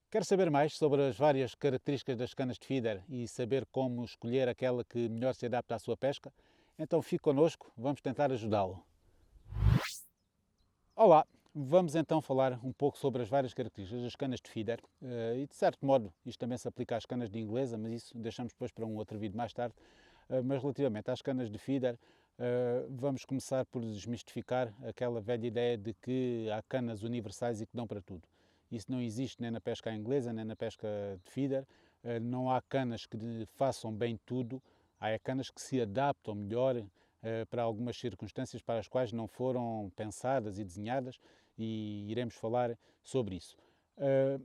Quer saber mais sobre as várias características das canas de feeder e saber como escolher aquela que melhor se adapta à sua pesca? Então fique connosco, vamos tentar ajudá-lo. Olá, vamos então falar um pouco sobre as várias características das canas de feeder e de certo modo isto também se aplica às canas de inglesa, mas isso deixamos depois para um outro vídeo mais tarde. Mas relativamente às canas de feeder, vamos começar por desmistificar aquela velha ideia de que há canas universais e que dão para tudo. Isso não existe nem na pesca à inglesa, nem na pesca de feeder. Não há canas que façam bem tudo, há canas que se adaptam melhor para algumas circunstâncias para as quais não foram pensadas e desenhadas, e iremos falar sobre isso.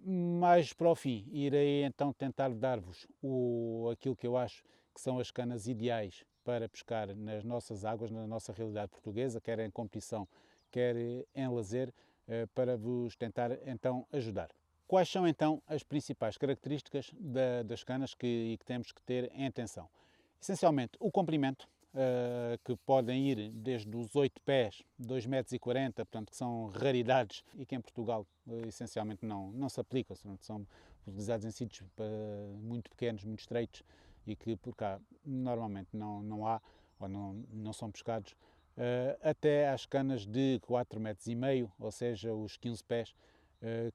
Mais para o fim, irei então tentar dar-vos aquilo que eu acho que são as canas ideais para pescar nas nossas águas, na nossa realidade portuguesa, quer em competição, quer em lazer, para vos tentar então ajudar. Quais são então as principais características das canas que temos que ter em atenção? Essencialmente, o comprimento, que podem ir desde os 8 pés, 2,40 m, portanto, que são raridades e que em Portugal essencialmente não se aplicam, são utilizados em sítios muito pequenos, muito estreitos e que por cá normalmente não há ou não são pescados, até às canas de 4,5 m, ou seja, os 15 pés,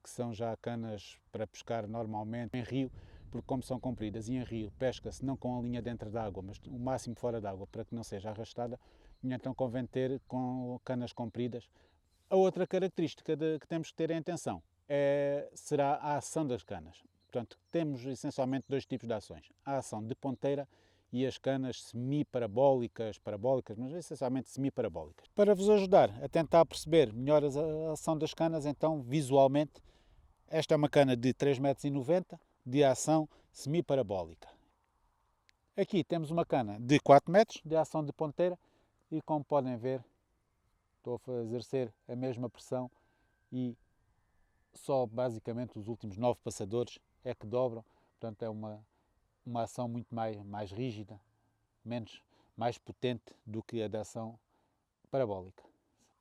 que são já canas para pescar normalmente em rio, porque como são compridas e em rio pesca-se não com a linha dentro da água, mas o máximo fora da água para que não seja arrastada, e então convém ter com canas compridas. A outra característica que temos que ter em atenção será a ação das canas. Portanto, temos essencialmente dois tipos de ações: a ação de ponteira e as canas semi-parabólicas, parabólicas, mas essencialmente semi-parabólicas. Para vos ajudar a tentar perceber melhor a ação das canas, então, visualmente, esta é uma cana de 3,90 m de ação semi-parabólica. Aqui temos uma cana de 4 metros de ação de ponteira e, como podem ver, estou a exercer a mesma pressão e só basicamente os últimos 9 passadores é que dobram. Portanto, é uma ação muito mais rígida, mais potente do que a da ação parabólica.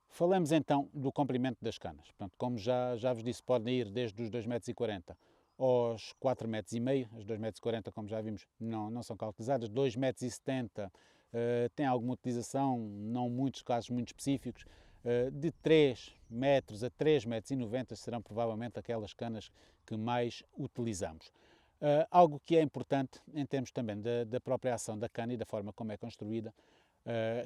Falamos então do comprimento das canas. Portanto, como já vos disse, podem ir desde os 2,40 m aos 4,5 m. As 2,40 m, como já vimos, não são calculadas. 2,70 m tem alguma utilização, não muitos casos muito específicos. De 3 metros a 3,90 m serão provavelmente aquelas canas que mais utilizamos. Algo que é importante em termos também da própria ação da cana e da forma como é construída: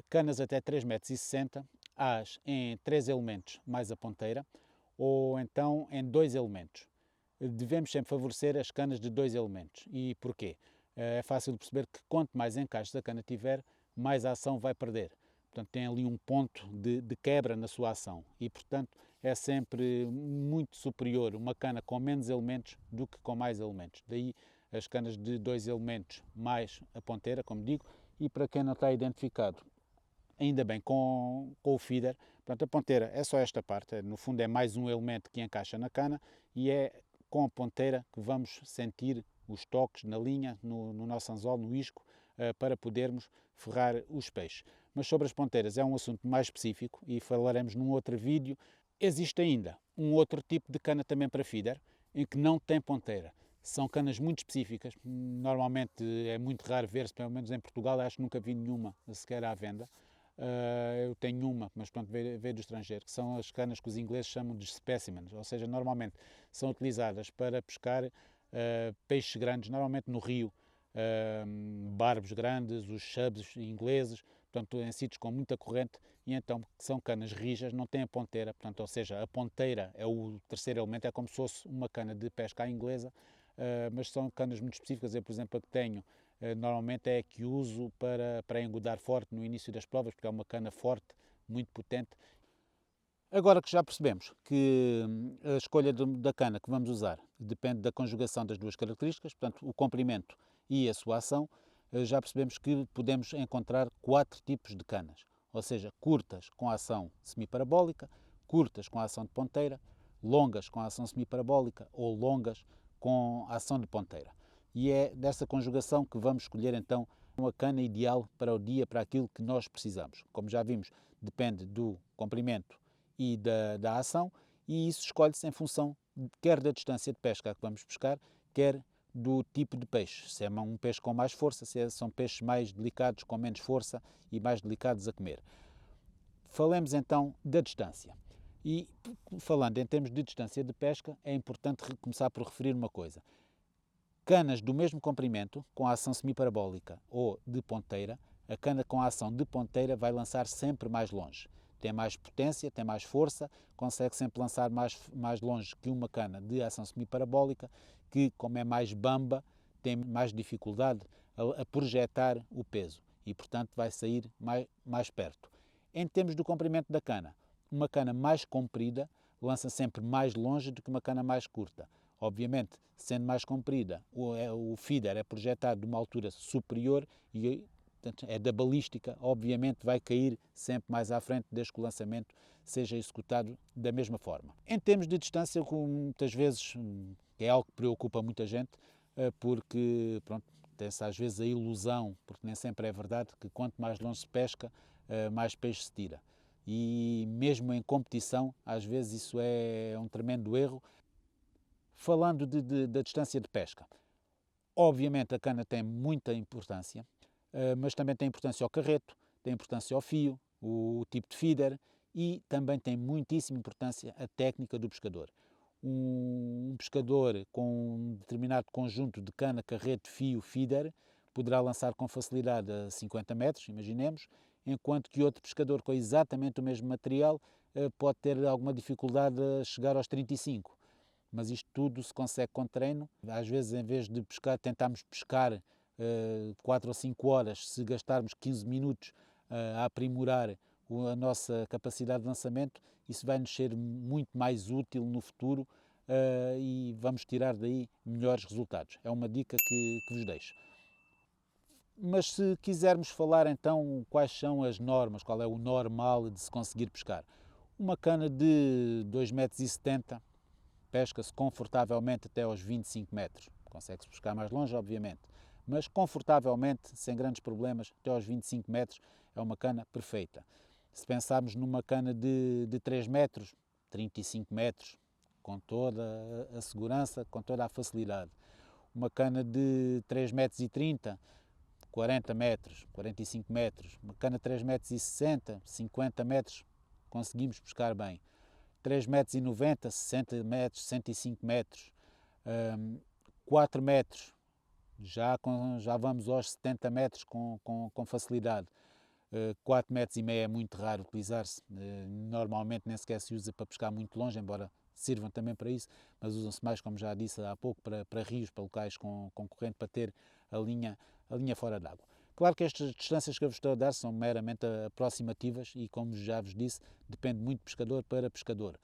canas até 3,60 m, as em 3 elementos mais a ponteira, ou então em 2 elementos. Devemos sempre favorecer as canas de 2 elementos. E porquê? É fácil de perceber que quanto mais encaixes a cana tiver, mais a ação vai perder. Portanto, tem ali um ponto de quebra na sua ação e, portanto, é sempre muito superior uma cana com menos elementos do que com mais elementos. Daí as canas de 2 elementos mais a ponteira, como digo, e para quem não está identificado, ainda bem, com o feeder, portanto, a ponteira é só esta parte, no fundo é mais um elemento que encaixa na cana e é com a ponteira que vamos sentir os toques na linha, no nosso anzol, no isco, para podermos ferrar os peixes. Mas sobre as ponteiras é um assunto mais específico e falaremos num outro vídeo. Existe ainda um outro tipo de cana também para feeder, em que não tem ponteira. São canas muito específicas, normalmente é muito raro ver-se, pelo menos em Portugal, acho que nunca vi nenhuma sequer à venda. Eu tenho uma, mas pronto, veio do estrangeiro, que são as canas que os ingleses chamam de specimens, ou seja, normalmente são utilizadas para pescar peixes grandes, normalmente no rio, barbos grandes, os chubs ingleses, portanto, em sítios com muita corrente, e então são canas rijas, não têm a ponteira, portanto, ou seja, a ponteira é o terceiro elemento, é como se fosse uma cana de pesca à inglesa, mas são canas muito específicas. Eu, por exemplo, a que tenho, normalmente é a que uso para engodar forte no início das provas, porque é uma cana forte, muito potente. Agora que já percebemos que a escolha da cana que vamos usar depende da conjugação das duas características, portanto, o comprimento e a sua ação, já percebemos que podemos encontrar 4 tipos de canas, ou seja, curtas com ação semiparabólica, curtas com ação de ponteira, longas com ação semiparabólica ou longas com ação de ponteira. E é dessa conjugação que vamos escolher então uma cana ideal para o dia, para aquilo que nós precisamos. Como já vimos, depende do comprimento e da ação, e isso escolhe-se em função quer da distância de pesca a que vamos pescar, quer do tipo de peixe. Se é um peixe com mais força, são peixes mais delicados, com menos força e mais delicados a comer. Falemos então da distância. E falando em termos de distância de pesca, é importante começar por referir uma coisa. Canas do mesmo comprimento, com a ação semiparabólica ou de ponteira, a cana com a ação de ponteira vai lançar sempre mais longe. Tem mais potência, tem mais força, consegue sempre lançar mais longe que uma cana de ação semiparabólica, que, como é mais bamba, tem mais dificuldade a projetar o peso e, portanto, vai sair mais perto. Em termos do comprimento da cana, uma cana mais comprida lança sempre mais longe do que uma cana mais curta. Obviamente, sendo mais comprida, o feeder é projetado de uma altura superior e, portanto, é da balística, obviamente vai cair sempre mais à frente desde que o lançamento seja executado da mesma forma. Em termos de distância, muitas vezes é algo que preocupa muita gente, porque pronto, tem-se às vezes a ilusão, porque nem sempre é verdade, que quanto mais longe se pesca, mais peixe se tira. E mesmo em competição, às vezes isso é um tremendo erro. Falando da distância de pesca, obviamente a cana tem muita importância, mas também tem importância ao carreto, tem importância ao fio, o tipo de feeder e também tem muitíssima importância a técnica do pescador. Um pescador com um determinado conjunto de cana, carreto, fio, feeder poderá lançar com facilidade a 50 metros, imaginemos, enquanto que outro pescador com exatamente o mesmo material pode ter alguma dificuldade a chegar aos 35. Mas isto tudo se consegue com treino. Às vezes, em vez de tentarmos pescar 4 ou 5 horas, se gastarmos 15 minutos a aprimorar a nossa capacidade de lançamento, isso vai nos ser muito mais útil no futuro e vamos tirar daí melhores resultados. É uma dica que vos deixo. Mas se quisermos falar então quais são as normas, qual é o normal de se conseguir pescar. Uma cana de 2,70 m pesca-se confortavelmente até aos 25 metros. Consegue-se pescar mais longe, obviamente, mas confortavelmente, sem grandes problemas, até aos 25 metros é uma cana perfeita. Se pensarmos numa cana de 3 metros, 35 metros, com toda a segurança, com toda a facilidade. Uma cana de 3,30 m, 40 metros, 45 metros. Uma cana de 3,60 m, 50 metros, conseguimos pescar bem. 3,90 m, 60 metros, 105 metros, 4 metros, já vamos aos 70 metros com facilidade. 4,5 metros é muito raro utilizar-se, normalmente nem sequer se usa para pescar muito longe, embora sirvam também para isso, mas usam-se mais, como já disse há pouco, para rios, para locais com corrente, para ter a linha fora d'água. Claro que estas distâncias que eu vos estou a dar são meramente aproximativas e, como já vos disse, depende muito de pescador para pescador.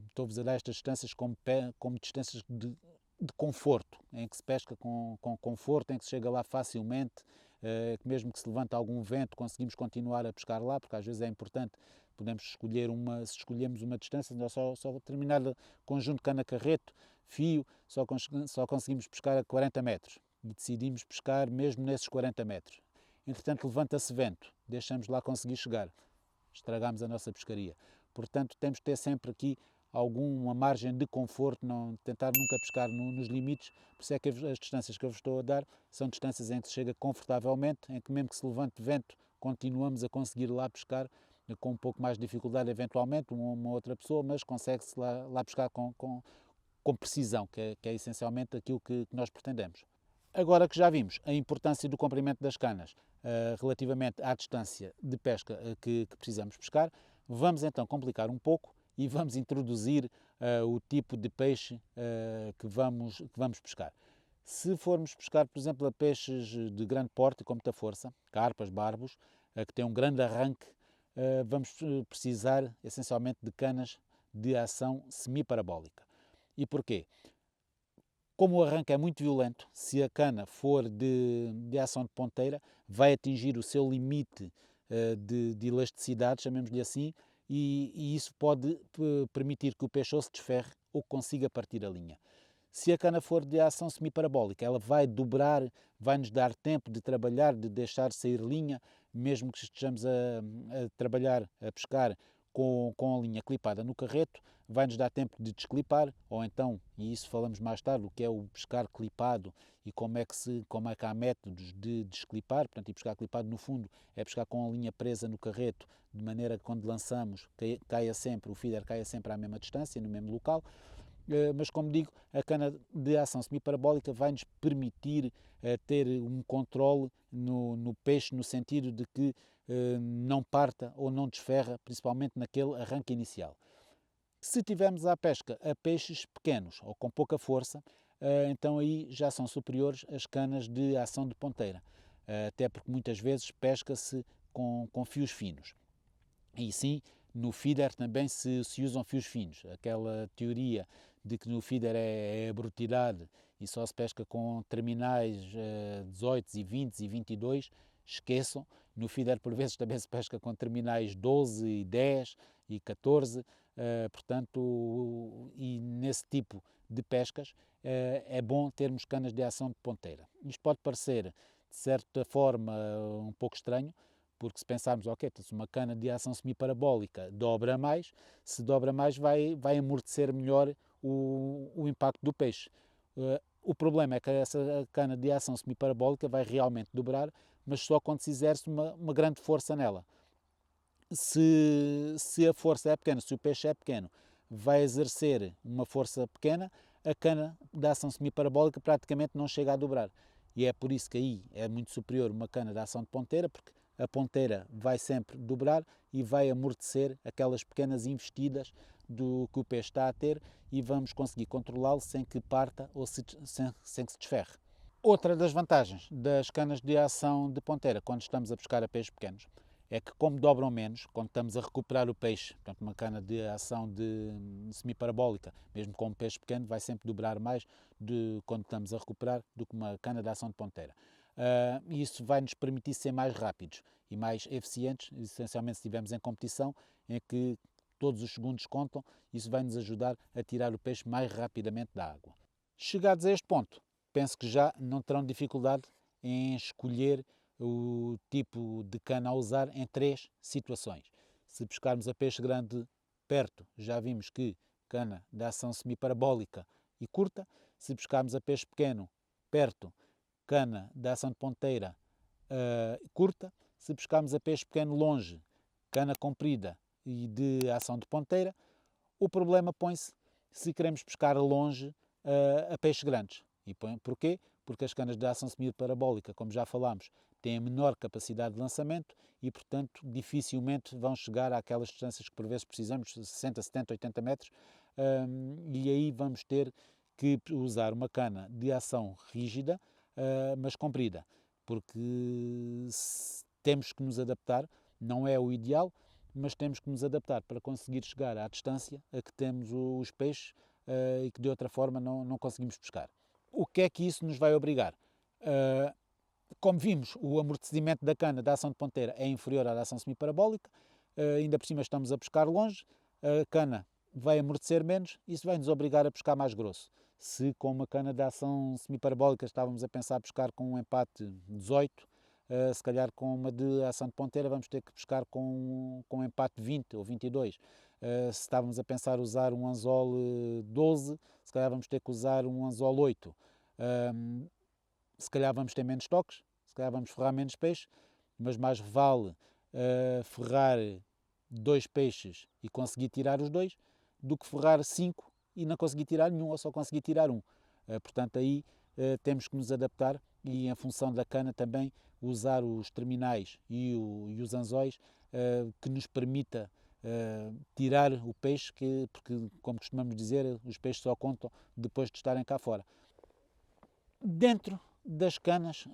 Estou-vos a dar estas distâncias como distâncias de conforto, em que se pesca com conforto, em que se chega lá facilmente, que mesmo que se levante algum vento conseguimos continuar a pescar lá, porque às vezes é importante, podemos escolher se escolhemos uma distância, só determinado conjunto de cana-carreto, fio, só conseguimos pescar a 40 metros e decidimos pescar mesmo nesses 40 metros. Entretanto, levanta-se vento, deixamos lá conseguir chegar, estragamos a nossa pescaria. Portanto, temos de ter sempre aqui alguma margem de conforto, tentar nunca pescar nos limites. Por isso é que as distâncias que eu vos estou a dar são distâncias em que se chega confortavelmente, em que mesmo que se levante vento, continuamos a conseguir lá pescar, com um pouco mais de dificuldade eventualmente, uma outra pessoa, mas consegue-se lá pescar com precisão, que é essencialmente aquilo que nós pretendemos. Agora que já vimos a importância do comprimento das canas relativamente à distância de pesca que precisamos pescar, vamos então complicar um pouco e vamos introduzir o tipo de peixe que vamos pescar. Se formos pescar, por exemplo, a peixes de grande porte, com muita força, carpas, barbos, que têm um grande arranque, vamos precisar essencialmente de canas de ação semiparabólica. E porquê? Como o arranque é muito violento, se a cana for de ação de ponteira, vai atingir o seu limite de elasticidade, chamemos-lhe assim, e isso pode permitir que o peixe ou se desferre ou consiga partir a linha. Se a cana for de ação semiparabólica, ela vai dobrar, vai nos dar tempo de trabalhar, de deixar sair linha, mesmo que estejamos a trabalhar, a pescar com a linha clipada no carreto, vai-nos dar tempo de desclipar, ou então, e isso falamos mais tarde, o que é o pescar clipado e como é que há métodos de desclipar. Portanto, e pescar clipado no fundo é pescar com a linha presa no carreto, de maneira que quando lançamos caia sempre, o feeder caia sempre à mesma distância, no mesmo local. Mas como digo, a cana de ação semiparabólica vai-nos permitir ter um controle no peixe, no sentido de que não parta ou não desferra, principalmente naquele arranque inicial. Se tivermos à pesca a peixes pequenos ou com pouca força, então aí já são superiores as canas de ação de ponteira, até porque muitas vezes pesca-se com fios finos. E sim, no feeder também se usam fios finos. Aquela teoria de que no feeder é a brutilidade e só se pesca com terminais 18 e 20 e 22, esqueçam. No feeder por vezes também se pesca com terminais 12 e 10 e 14, portanto, e nesse tipo de pescas é bom termos canas de ação de ponteira. Isto pode parecer, de certa forma, um pouco estranho, porque se pensarmos, ok, se uma cana de ação semiparabólica dobra mais, se dobra mais vai amortecer melhor o impacto do peixe. O problema é que essa cana de ação semiparabólica vai realmente dobrar, mas só quando se exerce uma grande força nela. Se a força é pequena, se o peixe é pequeno, vai exercer uma força pequena, a cana de ação semiparabólica praticamente não chega a dobrar. E é por isso que aí é muito superior uma cana de ação de ponteira, porque a ponteira vai sempre dobrar e vai amortecer aquelas pequenas investidas do que o peixe está a ter, e vamos conseguir controlá-lo sem que parta ou sem que se desferre. Outra das vantagens das canas de ação de ponteira, quando estamos a pescar a peixes pequenos, é que como dobram menos, quando estamos a recuperar o peixe, portanto uma cana de ação de semiparabólica, mesmo com um peixe pequeno, vai sempre dobrar mais quando estamos a recuperar do que uma cana de ação de ponteira. Isso vai nos permitir ser mais rápidos e mais eficientes, essencialmente se estivermos em competição, em que todos os segundos contam. Isso vai nos ajudar a tirar o peixe mais rapidamente da água. Chegados a este ponto, penso que já não terão dificuldade em escolher o tipo de cana a usar em 3 situações. Se pescarmos a peixe grande perto, já vimos que cana de ação semiparabólica e curta. Se pescarmos a peixe pequeno perto, cana de ação de ponteira curta. Se pescarmos a peixe pequeno longe, cana comprida e de ação de ponteira. O problema põe-se se queremos pescar longe a peixes grandes. E porquê? Porque as canas de ação semiparabólica, como já falámos, têm a menor capacidade de lançamento e, portanto, dificilmente vão chegar àquelas distâncias que por vezes precisamos, 60, 70, 80 metros, e aí vamos ter que usar uma cana de ação rígida, mas comprida, porque temos que nos adaptar, não é o ideal, mas temos que nos adaptar para conseguir chegar à distância a que temos os peixes e que de outra forma não conseguimos pescar. O que é que isso nos vai obrigar? Como vimos, o amortecimento da cana da ação de ponteira é inferior à da ação semiparabólica, ainda por cima estamos a pescar longe, a cana vai amortecer menos, isso vai nos obrigar a pescar mais grosso. Se com uma cana de ação semiparabólica estávamos a pensar pescar com um empate 18, se calhar com uma de ação de ponteira vamos ter que pescar com um empate 20 ou 22. Se estávamos a pensar usar um anzol 12, se calhar vamos ter que usar um anzol 8. Se calhar vamos ter menos toques, se calhar vamos ferrar menos peixe, mas mais vale ferrar 2 peixes e conseguir tirar os 2 do que ferrar 5 e não conseguir tirar nenhum ou só conseguir tirar um. Portanto, aí temos que nos adaptar e, em função da cana, também usar os terminais e os anzóis que nos permita tirar o peixe, porque, como costumamos dizer, os peixes só contam depois de estarem cá fora. Dentro das canas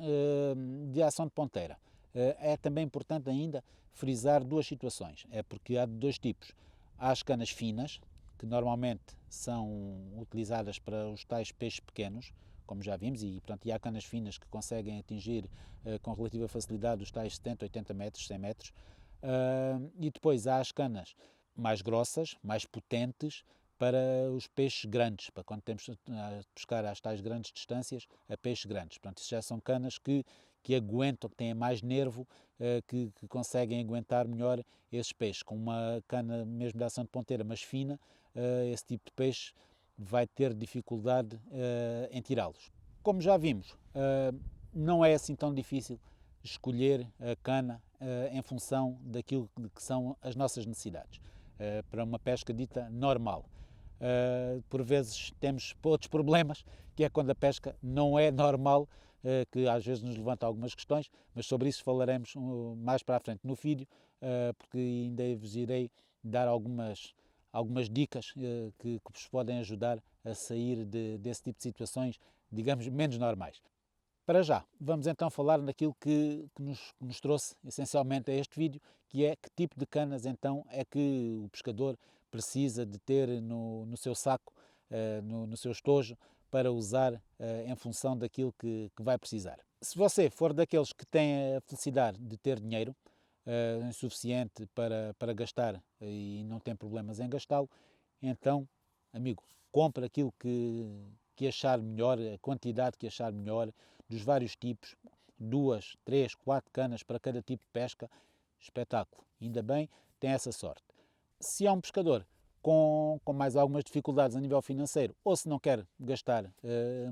de ação de ponteira, é também importante ainda frisar 2 situações. É porque há de 2 tipos. Há as canas finas, que normalmente são utilizadas para os tais peixes pequenos, como já vimos, e portanto, há canas finas que conseguem atingir com relativa facilidade os tais 70, 80 metros, 100 metros. E depois há as canas mais grossas, mais potentes, para os peixes grandes, para quando temos a pescar às tais grandes distâncias, a peixes grandes. Portanto, isso já são canas que aguentam, que têm mais nervo, que conseguem aguentar melhor esses peixes. Com uma cana mesmo de ação de ponteira, mas fina, esse tipo de peixe vai ter dificuldade em tirá-los. Como já vimos, não é assim tão difícil escolher a cana em função daquilo que são as nossas necessidades, para uma pesca dita normal. Por vezes temos outros problemas, que é quando a pesca não é normal, que às vezes nos levanta algumas questões, mas sobre isso falaremos mais para a frente no vídeo, porque ainda vos irei dar algumas dicas que vos podem ajudar a sair desse tipo de situações, digamos, menos normais. Para já, vamos então falar naquilo que nos trouxe essencialmente a este vídeo, que é que tipo de canas então é que o pescador precisa de ter no seu saco, no seu estojo, para usar em função daquilo que vai precisar. Se você for daqueles que têm a felicidade de ter dinheiro suficiente para gastar e não tem problemas em gastá-lo, então, amigo, compre aquilo que achar melhor, a quantidade que achar melhor, dos vários tipos, 2, 3, 4 canas para cada tipo de pesca, espetáculo. Ainda bem, tem essa sorte. Se é um pescador com mais algumas dificuldades a nível financeiro, ou se não quer gastar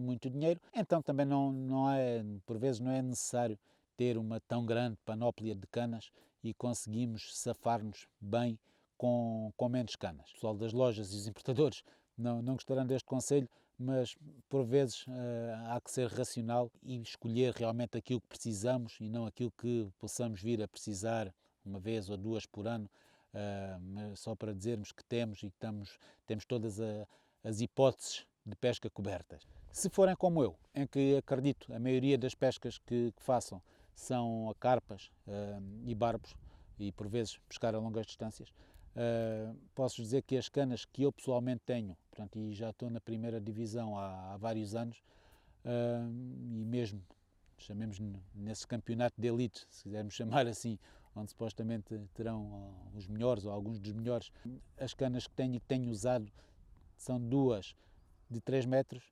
muito dinheiro, então também não é, por vezes não é necessário ter uma tão grande panóplia de canas e conseguimos safar-nos bem com menos canas. O pessoal das lojas e os importadores não gostarão deste conselho, mas por vezes há que ser racional e escolher realmente aquilo que precisamos e não aquilo que possamos vir a precisar uma vez ou duas por ano, só para dizermos que temos e que temos todas as hipóteses de pesca cobertas. Se forem como eu, em que acredito a maioria das pescas que façam são a carpas e barbos, e por vezes pescar a longas distâncias, posso dizer que as canas que eu pessoalmente tenho, portanto, e já estou na primeira divisão há vários anos, e mesmo, chamemos nesse campeonato de elite, se quisermos chamar assim, onde supostamente terão os melhores ou alguns dos melhores, as canas que tenho usado são duas de 3 metros,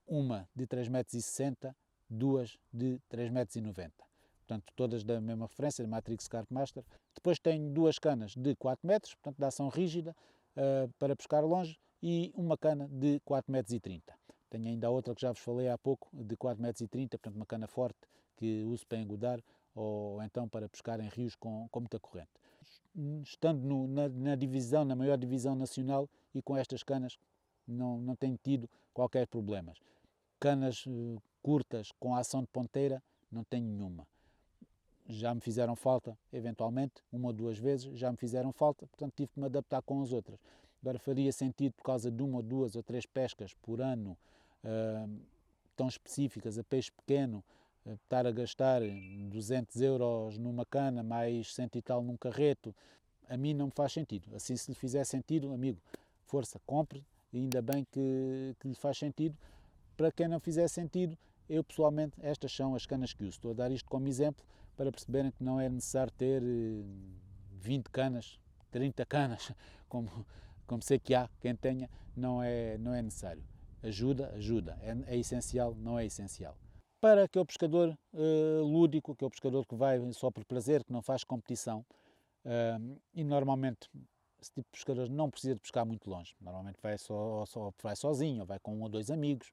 uma de 3,60 m, duas de 3,90 m. Portanto, todas da mesma referência, da Matrix Carp Master. Depois tenho duas canas de 4 metros, portanto, de ação rígida, para pescar longe, e uma cana de 4,30 m. Tenho ainda a outra que já vos falei há pouco, de 4,30 m, portanto, uma cana forte que uso para engodar ou então para pescar em rios com muita corrente. Estando na divisão, na maior divisão nacional, e com estas canas não tenho tido qualquer problema. Canas curtas com ação de ponteira não tenho nenhuma. Já me fizeram falta, eventualmente, uma ou duas vezes, já me fizeram falta, portanto tive que me adaptar com as outras. Agora faria sentido, por causa de uma ou duas ou três pescas por ano, tão específicas, a peixe pequeno, estar a gastar 200 euros numa cana, mais 100 e tal num carreto, a mim não me faz sentido. Assim, se lhe fizer sentido, amigo, força, compre, ainda bem que lhe faz sentido. Para quem não fizer sentido, eu pessoalmente, estas são as canas que uso. Estou a dar isto como exemplo para perceberem que não é necessário ter 20 canas, 30 canas, como sei que há quem tenha, não é necessário. Ajuda, é essencial, não é essencial. Para aquele pescador lúdico, aquele pescador que vai só por prazer, que não faz competição, e normalmente esse tipo de pescador não precisa de pescar muito longe, normalmente vai sozinho, ou vai com um ou dois amigos,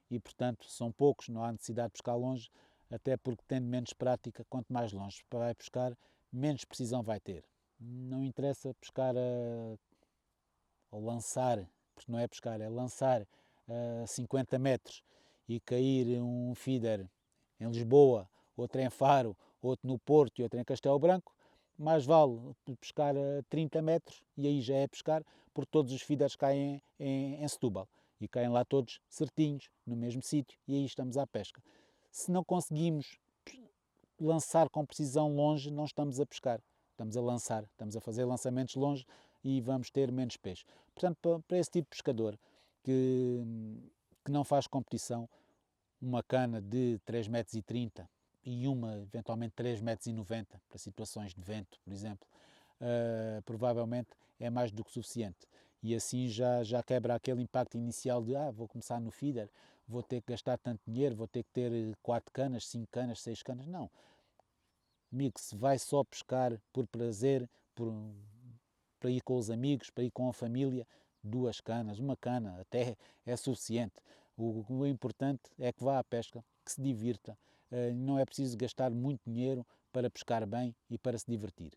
e portanto são poucos, não há necessidade de pescar longe, até porque tendo menos prática, quanto mais longe vai pescar, menos precisão vai ter. Não interessa pescar ou lançar, porque não é pescar, é lançar a 50 metros e cair um feeder em Lisboa, outro em Faro, outro no Porto e outro em Castelo Branco. Mais vale pescar a 30 metros, e aí já é pescar, porque todos os feeders caem em Setúbal e caem lá todos certinhos, no mesmo sítio, e aí estamos à pesca. Se não conseguimos lançar com precisão longe, não estamos a pescar, estamos a lançar, estamos a fazer lançamentos longe e vamos ter menos peixe. Portanto, para esse tipo de pescador que não faz competição, uma cana de 3,30 m e uma eventualmente 3,90 m para situações de vento, por exemplo, provavelmente é mais do que suficiente. E assim já quebra aquele impacto inicial de vou começar no feeder, vou ter que gastar tanto dinheiro, vou ter que ter 4 canas, 5 canas, 6 canas. Não. Amigo, se vai só pescar por prazer, para ir com os amigos, para ir com a família, 2 canas, 1 cana até é suficiente. O importante é que vá à pesca, que se divirta. Não é preciso gastar muito dinheiro para pescar bem e para se divertir.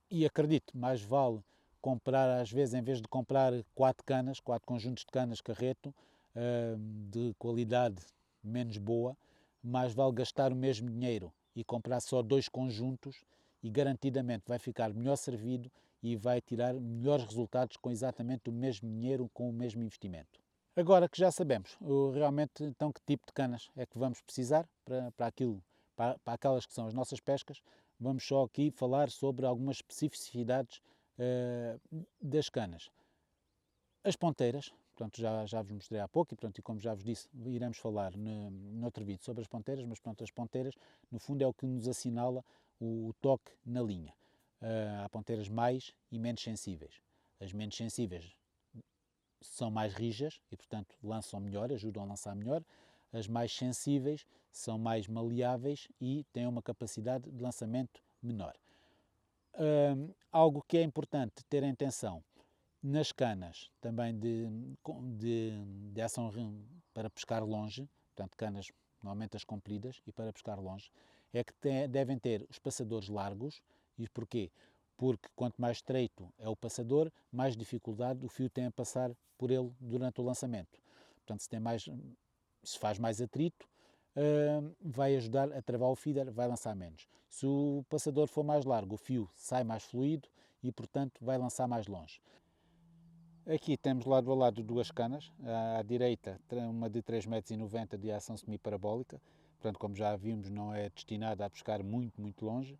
E acredito, mais vale comprar, às vezes, em vez de comprar 4 canas, 4 conjuntos de canas carreto, de qualidade menos boa, mais vale gastar o mesmo dinheiro e comprar só 2 conjuntos e garantidamente vai ficar melhor servido e vai tirar melhores resultados com exatamente o mesmo dinheiro, com o mesmo investimento. Agora que já sabemos realmente então que tipo de canas é que vamos precisar para aquelas que são as nossas pescas, vamos só aqui falar sobre algumas especificidades das canas. As ponteiras, portanto, já vos mostrei há pouco e como já vos disse, iremos falar no outro vídeo sobre as ponteiras, mas pronto, as ponteiras, no fundo, é o que nos assinala o toque na linha. Há ponteiras mais e menos sensíveis. As menos sensíveis são mais rijas e, portanto, lançam melhor, ajudam a lançar melhor. As mais sensíveis são mais maleáveis e têm uma capacidade de lançamento menor. Algo que é importante ter em atenção nas canas também de ação para pescar longe, portanto canas normalmente as compridas e para pescar longe, é que devem ter os passadores largos. E porquê? Porque quanto mais estreito é o passador, mais dificuldade o fio tem a passar por ele durante o lançamento. Portanto, se faz mais atrito, vai ajudar a travar o feeder, vai lançar menos. Se o passador for mais largo, o fio sai mais fluido e, portanto, vai lançar mais longe. Aqui temos lado a lado 2 canas, à direita uma de 3,90 m de ação semi-parabólica, portanto, como já vimos, não é destinada a pescar muito, muito longe,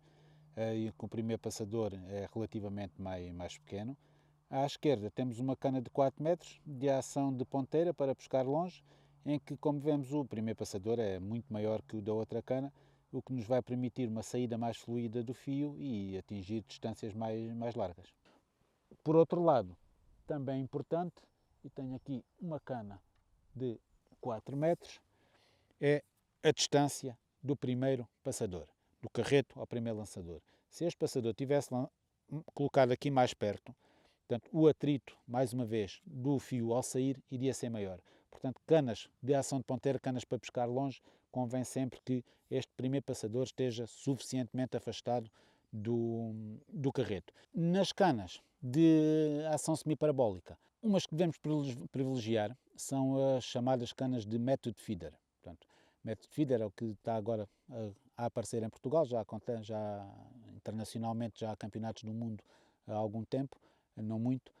e com o primeiro passador é relativamente mais pequeno. À esquerda temos uma cana de 4 metros de ação de ponteira para pescar longe, em que, como vemos, o primeiro passador é muito maior que o da outra cana, o que nos vai permitir uma saída mais fluida do fio e atingir distâncias mais largas. Por outro lado, também importante, e tenho aqui uma cana de 4 metros, é a distância do primeiro passador, do carreto ao primeiro lançador. Se este passador tivesse colocado aqui mais perto, portanto, o atrito, mais uma vez, do fio ao sair iria ser maior. Portanto, canas de ação de ponteira, canas para pescar longe, convém sempre que este primeiro passador esteja suficientemente afastado do carreto. Nas canas de ação semiparabólica, umas que devemos privilegiar são as chamadas canas de método feeder. Portanto, método feeder é o que está agora a aparecer em Portugal, já internacionalmente já há campeonatos do mundo há algum tempo, não muito,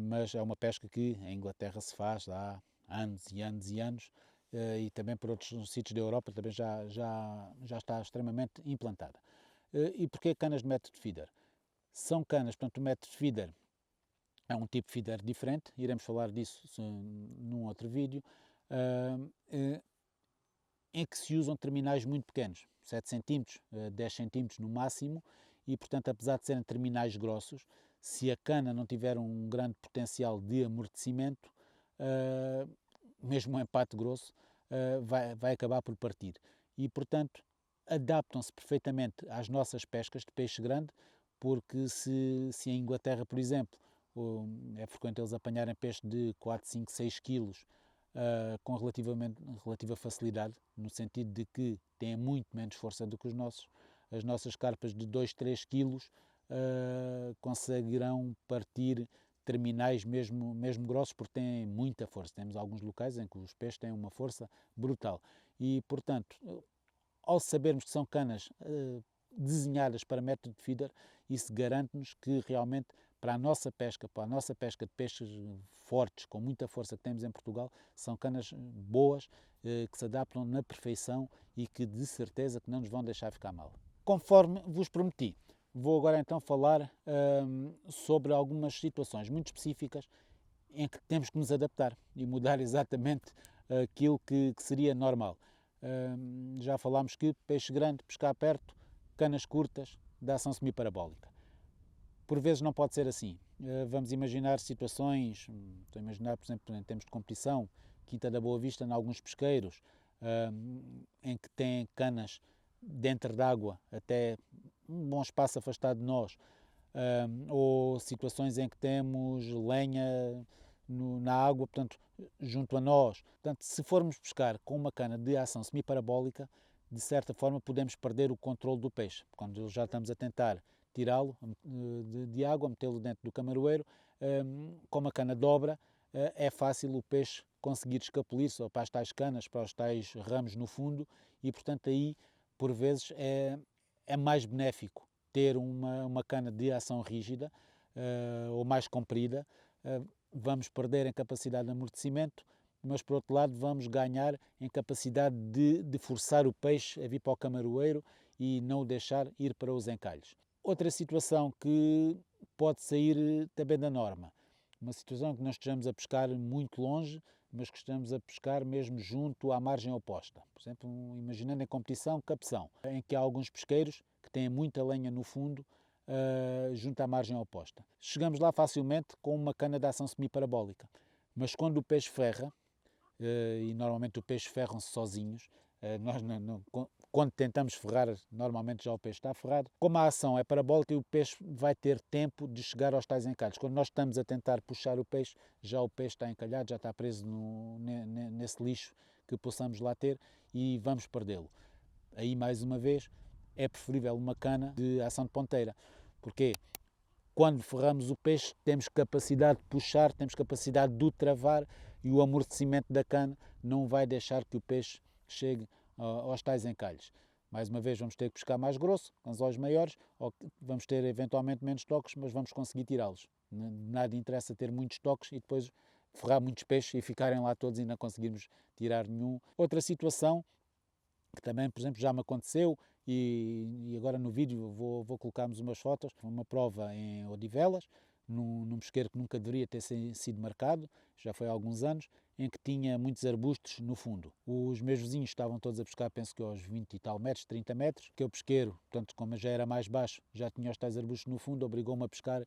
mas é uma pesca que em Inglaterra se faz há anos e anos e anos, e também por outros sítios da Europa também já está extremamente implantada. E porquê canas de método feeder? São canas, portanto, o método feeder é um tipo de feeder diferente, iremos falar disso num outro vídeo, em que se usam terminais muito pequenos, 7 cm, 10 cm no máximo, e portanto, apesar de serem terminais grossos, se a cana não tiver um grande potencial de amortecimento, mesmo um empate grosso, vai acabar por partir. E portanto, adaptam-se perfeitamente às nossas pescas de peixe grande, porque se em Inglaterra, por exemplo, é frequente eles apanharem peixe de 4, 5, 6 quilos com relativa facilidade, no sentido de que têm muito menos força do que as nossas carpas de 2, 3 quilos conseguirão partir terminais mesmo grossos, porque têm muita força. Temos alguns locais em que os peixes têm uma força brutal e, portanto, ao sabermos que são canas desenhadas para método de feeder, isso garante-nos que realmente para a nossa pesca de peixes fortes, com muita força que temos em Portugal, são canas boas, que se adaptam na perfeição e que de certeza que não nos vão deixar ficar mal. Conforme vos prometi, vou agora então falar sobre algumas situações muito específicas em que temos que nos adaptar e mudar exatamente aquilo que seria normal. Já falámos que peixe grande, pescar perto, canas curtas, de ação semiparabólica. Por vezes não pode ser assim. Vamos imaginar situações, estou a imaginar, por exemplo, em termos de competição, Quinta da Boa Vista, em alguns pesqueiros, em que têm canas dentro d'água, até um bom espaço afastado de nós, ou situações em que temos lenha na água, portanto, junto a nós. Portanto, se formos pescar com uma cana de ação semiparabólica, de certa forma podemos perder o controle do peixe. Quando já estamos a tentar tirá-lo de água, metê-lo dentro do camaroeiro, como a cana dobra, é fácil o peixe conseguir escapulir-se para as tais canas, para os tais ramos no fundo, e portanto aí, por vezes, é mais benéfico ter uma cana de ação rígida ou mais comprida. Vamos perder em capacidade de amortecimento, mas por outro lado vamos ganhar em capacidade de forçar o peixe a vir para o camaroeiro e não o deixar ir para os encalhos. Outra situação que pode sair também da norma, uma situação que nós estejamos a pescar muito longe, mas que estamos a pescar mesmo junto à margem oposta. Por exemplo, imaginando em competição, capção, em que há alguns pesqueiros que têm muita lenha no fundo, junto à margem oposta. Chegamos lá facilmente com uma cana de ação semiparabólica, mas quando o peixe ferra, e normalmente o peixe ferram-se sozinhos, nós quando tentamos ferrar, normalmente já o peixe está ferrado. Como a ação é parabólica, o peixe vai ter tempo de chegar aos tais encalhos. Quando nós estamos a tentar puxar o peixe, já o peixe está encalhado, já está preso nesse lixo que possamos lá ter e vamos perdê-lo. Aí, mais uma vez, é preferível uma cana de ação de ponteira. Porquê? Quando ferramos o peixe, temos capacidade de puxar, temos capacidade de o travar e o amortecimento da cana não vai deixar que o peixe chegue aos tais encalhos. Mais uma vez, vamos ter que pescar mais grosso, anzóis maiores, ou vamos ter eventualmente menos toques, mas vamos conseguir tirá-los. Nada interessa ter muitos toques e depois ferrar muitos peixes e ficarem lá todos e não conseguirmos tirar nenhum. Outra situação que também, por exemplo, já me aconteceu, e agora no vídeo vou colocarmos umas fotos, uma prova em Odivelas, num pesqueiro que nunca deveria ter sido marcado, já foi há alguns anos, em que tinha muitos arbustos no fundo. Os meus vizinhos estavam todos a pescar, penso que aos 20 e tal metros, 30 metros, que o pesqueiro, portanto, como já era mais baixo, já tinha os tais arbustos no fundo, obrigou-me a pescar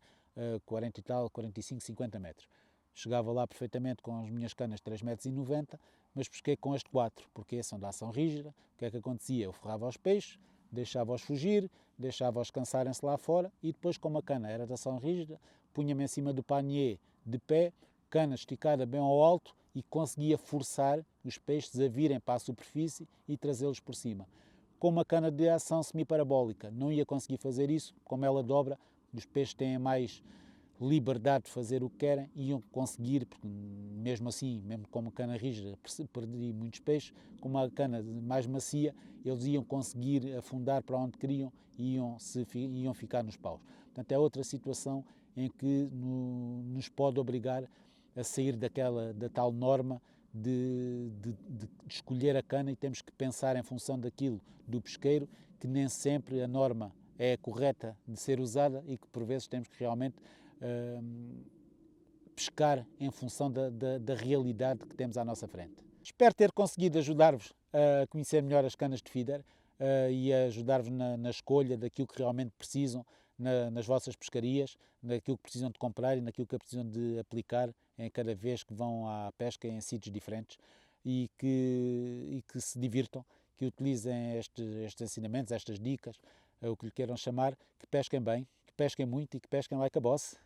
40 e tal, 45, 50 metros. Chegava lá perfeitamente com as minhas canas 3,90 metros, mas pesquei com este 4, porque são de ação rígida. O que é que acontecia? Eu ferrava os peixes, deixava-os fugir, deixava-os cansarem-se lá fora e depois, como a cana era de ação rígida, punha-me em cima do panier de pé, cana esticada bem ao alto e conseguia forçar os peixes a virem para a superfície e trazê-los por cima. Com uma cana de ação semiparabólica não ia conseguir fazer isso, como ela dobra, os peixes têm mais liberdade de fazer o que querem, iam conseguir, porque mesmo assim, mesmo com uma cana rígida, perdi muitos peixes, com uma cana mais macia, eles iam conseguir afundar para onde queriam e iam ficar nos paus. Portanto, é outra situação em que nos pode obrigar a sair da tal norma de escolher a cana e temos que pensar em função daquilo do pesqueiro, que nem sempre a norma é correta de ser usada e que por vezes temos que realmente pescar em função da realidade que temos à nossa frente. Espero ter conseguido ajudar-vos a conhecer melhor as canas de feeder e a ajudar-vos na escolha daquilo que realmente precisam nas vossas pescarias, naquilo que precisam de comprar e naquilo que precisam de aplicar em cada vez que vão à pesca em sítios diferentes e que se divirtam, que utilizem estes ensinamentos, estas dicas, o que lhe queiram chamar, que pesquem bem, que pesquem muito e que pesquem like a boss.